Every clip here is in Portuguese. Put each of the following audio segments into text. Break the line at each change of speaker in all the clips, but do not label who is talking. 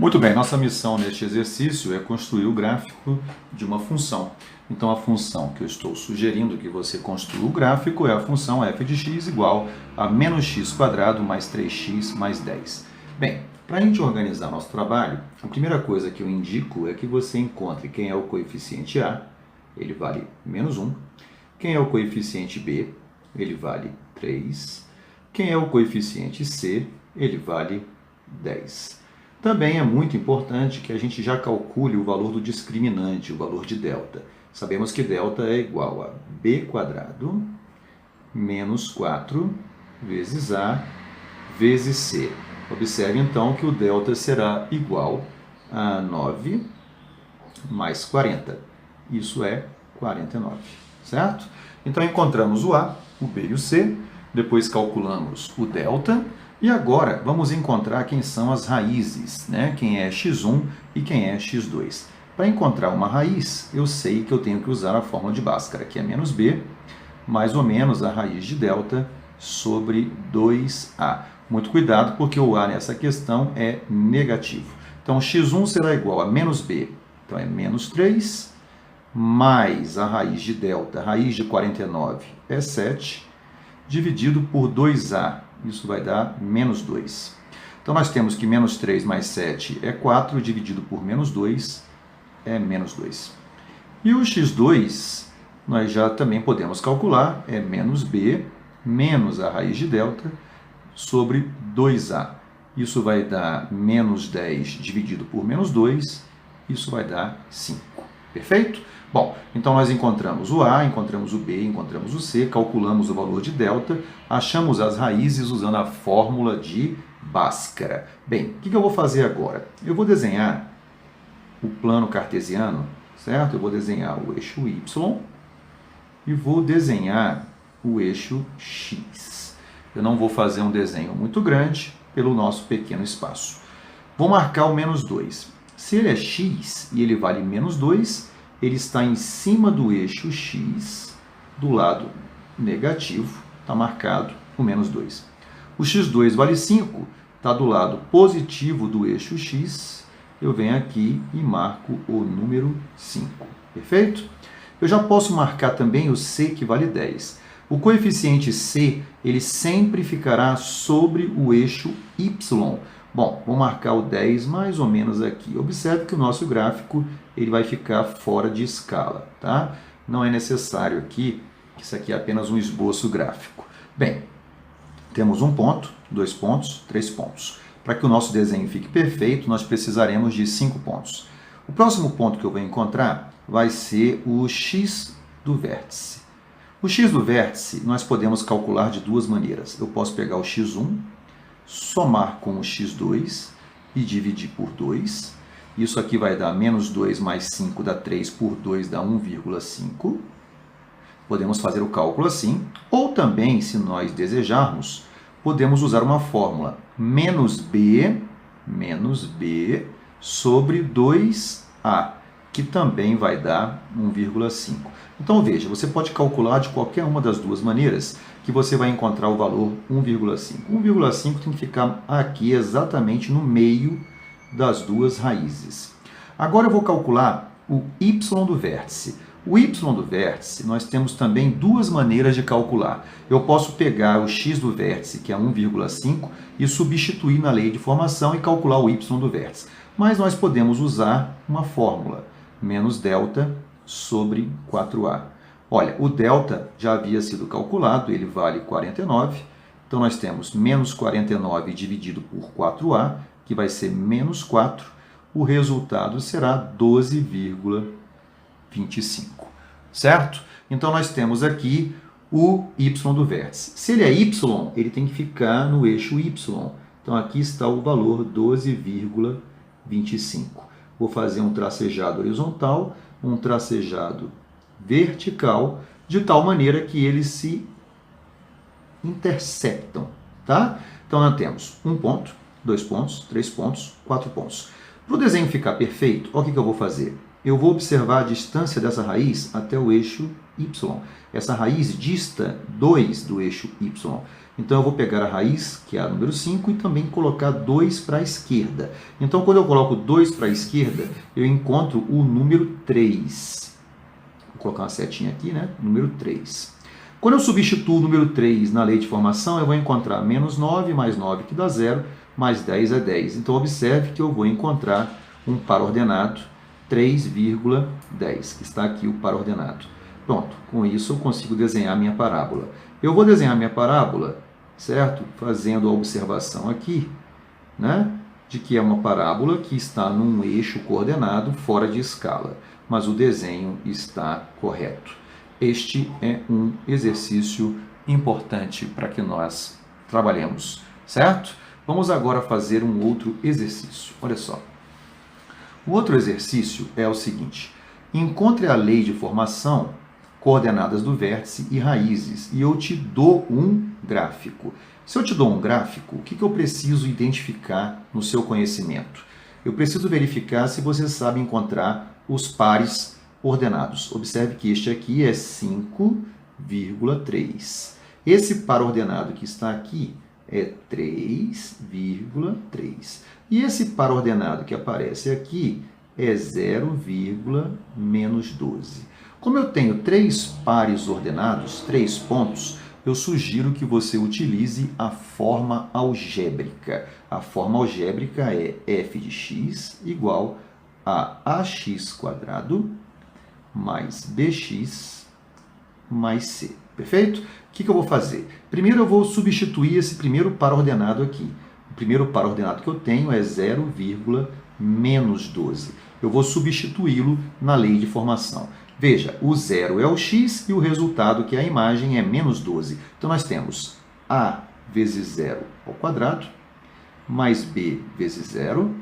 Muito bem, nossa missão neste exercício é construir o gráfico de uma função. Então, a função que eu estou sugerindo que você construa o gráfico é a função f de x igual a menos x quadrado mais 3x mais 10. Bem, para a gente organizar nosso trabalho, a primeira coisa que eu indico é que você encontre quem é o coeficiente a, ele vale menos 1. Quem é o coeficiente b, ele vale 3. Quem é o coeficiente c, ele vale 10. Também é muito importante que a gente já calcule o valor do discriminante, o valor de delta. Sabemos que delta é igual a b quadrado menos 4 vezes a vezes c. Observe então que o delta será igual a 9 mais 40. Isso é 49, certo? Então encontramos o a, o b e o c, depois calculamos o delta. E agora, vamos encontrar quem são as raízes, né? Quem é x1 e quem é x2. Para encontrar uma raiz, eu sei que eu tenho que usar a fórmula de Bhaskara, que é menos b, mais ou menos a raiz de delta sobre 2a. Muito cuidado, porque o a nessa questão é negativo. Então, x1 será igual a menos b, então é menos 3, mais a raiz de delta, a raiz de 49 é 7, dividido por 2a. Isso vai dar menos 2. Então, nós temos que menos 3 mais 7 é 4, dividido por menos 2 é menos 2. E o x2, nós já também podemos calcular, é menos b, menos a raiz de delta, sobre 2a. Isso vai dar menos 10 dividido por menos 2, isso vai dar 5. Perfeito? Bom, então nós encontramos o a, encontramos o b, encontramos o c, calculamos o valor de delta, achamos as raízes usando a fórmula de Bhaskara. Bem, o que eu vou fazer agora? Eu vou desenhar o plano cartesiano, certo? Eu vou desenhar o eixo y e vou desenhar o eixo x. Eu não vou fazer um desenho muito grande pelo nosso pequeno espaço. Vou marcar o menos 2. Se ele é x e ele vale menos 2, ele está em cima do eixo x, do lado negativo, está marcado o menos 2. O x2 vale 5, está do lado positivo do eixo x, eu venho aqui e marco o número 5. Perfeito? Eu já posso marcar também o c, que vale 10. O coeficiente c, ele sempre ficará sobre o eixo y. Bom, vou marcar o 10 mais ou menos aqui. Observe que o nosso gráfico ele vai ficar fora de escala, tá? Não é necessário aqui, isso aqui é apenas um esboço gráfico. Bem, temos um ponto, 2 pontos, 3 pontos. Para que o nosso desenho fique perfeito, nós precisaremos de 5 pontos. O próximo ponto que eu vou encontrar vai ser o x do vértice. O x do vértice nós podemos calcular de duas maneiras. Eu posso pegar o x1, somar com o x2 e dividir por 2. Isso aqui vai dar menos 2 mais 5 dá 3 por 2 dá 1,5. Podemos fazer o cálculo assim. Ou também, se nós desejarmos, podemos usar uma fórmula menos b sobre 2a, que também vai dar 1,5. Então, veja, você pode calcular de qualquer uma das duas maneiras que você vai encontrar o valor 1,5. 1,5 tem que ficar aqui exatamente no meio das duas raízes. Agora eu vou calcular o y do vértice. O y do vértice, nós temos também duas maneiras de calcular. Eu posso pegar o x do vértice, que é 1,5, e substituir na lei de formação e calcular o y do vértice. Mas nós podemos usar uma fórmula, menos delta sobre 4a. Olha, o delta já havia sido calculado, ele vale 49. Então, nós temos menos 49 dividido por 4a, que vai ser menos 4. O resultado será 12,25. Certo? Então, nós temos aqui o y do vértice. Se ele é y, ele tem que ficar no eixo y. Então, aqui está o valor 12,25. Vou fazer um tracejado horizontal, um tracejado vertical, de tal maneira que eles se interceptam, tá? Então, nós temos um ponto, 2 pontos, 3 pontos, 4 pontos. Para o desenho ficar perfeito, olha o que eu vou fazer. eu vou observar a distância dessa raiz até o eixo y. Essa raiz dista 2 do eixo y. Então, eu vou pegar a raiz, que é a número 5, e também colocar 2 para a esquerda. Então, quando eu coloco 2 para a esquerda, eu encontro o número 3. Vou colocar uma setinha aqui, né? Número 3. Quando eu substituo o número 3 na lei de formação, eu vou encontrar menos 9 mais 9, que dá 0, mais 10 é 10. Então, observe que eu vou encontrar um par ordenado 3,10, que está aqui o par ordenado. Pronto, com isso eu consigo desenhar a minha parábola. Eu vou desenhar a minha parábola, certo? Fazendo a observação aqui, né? De que é uma parábola que está num eixo coordenado fora de escala, mas o desenho está correto. Este é um exercício importante para que nós trabalhemos, certo? Vamos agora fazer um outro exercício. Olha só. O outro exercício é o seguinte: encontre a lei de formação, coordenadas do vértice e raízes, e eu te dou um gráfico. Se eu te dou um gráfico, o que eu preciso identificar no seu conhecimento? Eu preciso verificar se você sabe encontrar os pares ordenados. Observe que este aqui é 5,3. Esse par ordenado que está aqui é 3,3. E esse par ordenado que aparece aqui é 0,-12. Como eu tenho 3 pares ordenados, 3 pontos, eu sugiro que você utilize a forma algébrica. A forma algébrica é f de x igual a ax² mais bx mais c. Perfeito? O que eu vou fazer? Primeiro eu vou substituir esse primeiro par ordenado aqui. O primeiro par ordenado que eu tenho é 0,-12. Eu vou substituí-lo na lei de formação. Veja, o 0 é o x e o resultado, que é a imagem, é menos 12. Então, nós temos a vezes 0 ao quadrado, mais b vezes 0,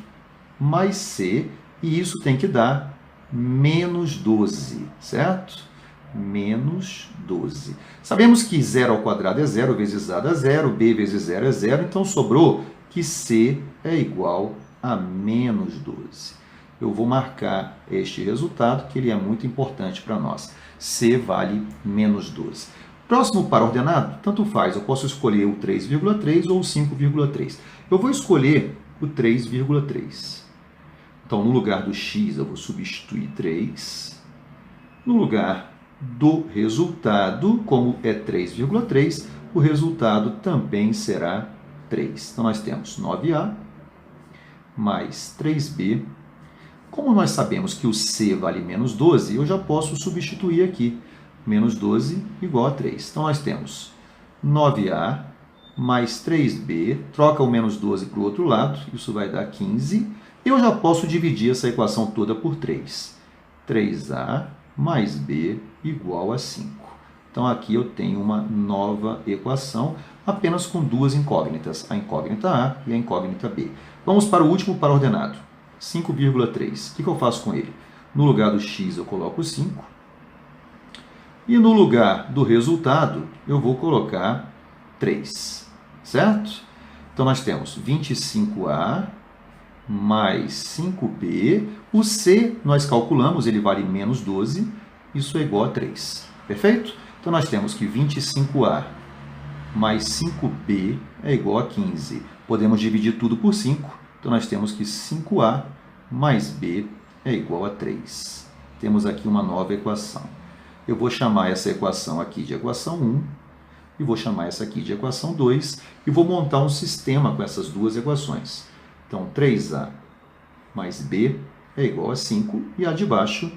mais c, e isso tem que dar menos 12, certo? Menos 12. Sabemos que 0 ao quadrado é 0, vezes a dá 0, b vezes 0 é 0, então sobrou que c é igual a menos 12. Eu vou marcar este resultado, que ele é muito importante para nós. C vale menos 12. Próximo par ordenado, tanto faz, eu posso escolher o 3,3 ou o 5,3. Eu vou escolher o 3,3. Então, no lugar do x, eu vou substituir 3. No lugar do resultado, como é 3,3, o resultado também será 3. Então, nós temos 9a mais 3b. Como nós sabemos que o c vale menos 12, eu já posso substituir aqui. Menos 12 igual a 3. Então, nós temos 9a mais 3b, troca o menos 12 para o outro lado, isso vai dar 15. Eu já posso dividir essa equação toda por 3. 3a mais b igual a 5. Então, aqui eu tenho uma nova equação, apenas com duas incógnitas, a incógnita a e a incógnita b. Vamos para o último par ordenado, 5,3. O que eu faço com ele? No lugar do x, eu coloco 5. E no lugar do resultado, eu vou colocar 3, certo? Então, nós temos 25a mais 5b. O c, nós calculamos, ele vale menos 12. Isso é igual a 3. Perfeito? Então, nós temos que 25a mais 5b é igual a 15. Podemos dividir tudo por 5. Então, nós temos que 5a mais b é igual a 3. Temos aqui uma nova equação. Eu vou chamar essa equação aqui de equação 1 e vou chamar essa aqui de equação 2 e vou montar um sistema com essas duas equações. Então, 3a mais b é igual a 5 e a de baixo,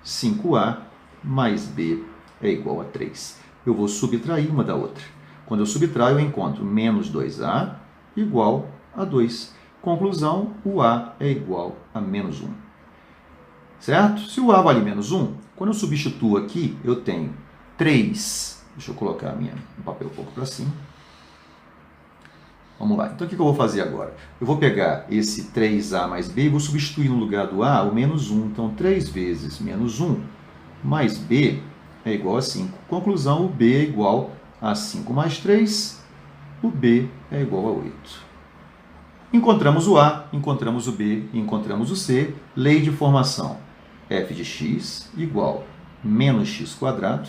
5a mais b é igual a 3. Eu vou subtrair uma da outra. Quando eu subtraio, eu encontro menos 2a igual a 2. Conclusão, o a é igual a menos 1. Certo? Se o a vale menos 1, quando eu substituo aqui, eu tenho 3. Deixa eu colocar o papel um pouco para cima. Vamos lá. Então, o que eu vou fazer agora? Eu vou pegar esse 3a mais b e vou substituir no lugar do a o menos 1. Então, 3 vezes menos 1 mais b é igual a 5. Conclusão, o b é igual a 5 mais 3. O b é igual a 8. Encontramos o a, encontramos o b e encontramos o c. Lei de formação. f de x igual menos x²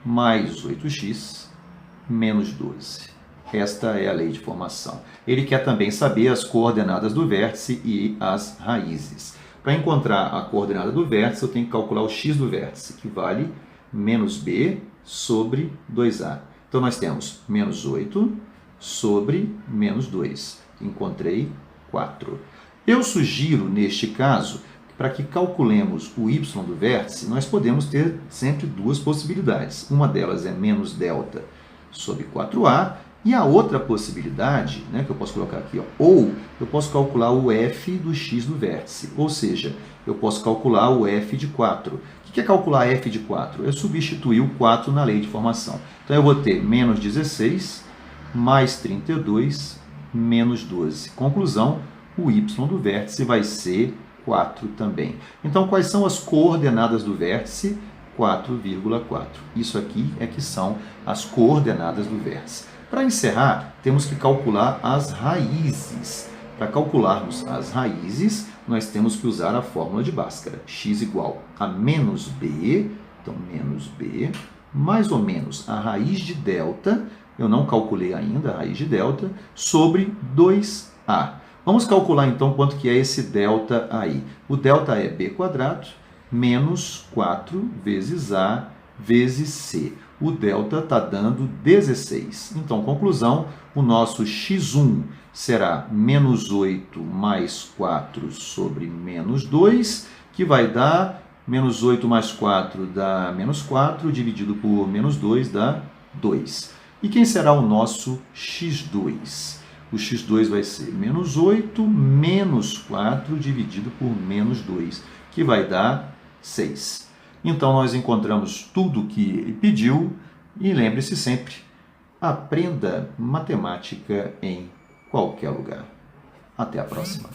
mais 8x menos 12. Esta é a lei de formação. Ele quer também saber as coordenadas do vértice e as raízes. Para encontrar a coordenada do vértice, eu tenho que calcular o x do vértice, que vale menos b sobre 2a. Então, nós temos menos 8 sobre menos 2. Encontrei 4. Eu sugiro, neste caso, para que calculemos o y do vértice, nós podemos ter sempre duas possibilidades. Uma delas é menos delta sobre 4a, e a outra possibilidade, né, que eu posso colocar aqui, ó, ou eu posso calcular o f do x do vértice, ou seja, eu posso calcular o f de 4. O que é calcular f de 4? É substituir o 4 na lei de formação. Então, eu vou ter menos 16 mais 32 menos 12. Conclusão, o y do vértice vai ser 4 também. Então, quais são as coordenadas do vértice? 4,4. Isso aqui é que são as coordenadas do vértice. Para encerrar, temos que calcular as raízes. Para calcularmos as raízes, nós temos que usar a fórmula de Bhaskara. X igual a menos b, então menos b, mais ou menos a raiz de delta, eu não calculei ainda a raiz de delta, sobre 2a. Vamos calcular então quanto que é esse delta aí. O delta é b² menos 4 vezes a vezes c. O delta está dando 16. Então, conclusão, o nosso x1 será menos 8 mais 4 sobre menos 2, que vai dar menos 8 mais 4 dá menos 4, dividido por menos 2 dá 2. E quem será o nosso x2? O x2 vai ser menos 8 menos 4 dividido por menos 2, que vai dar 6. Então, nós encontramos tudo o que ele pediu e lembre-se sempre, aprenda matemática em qualquer lugar. Até a próxima.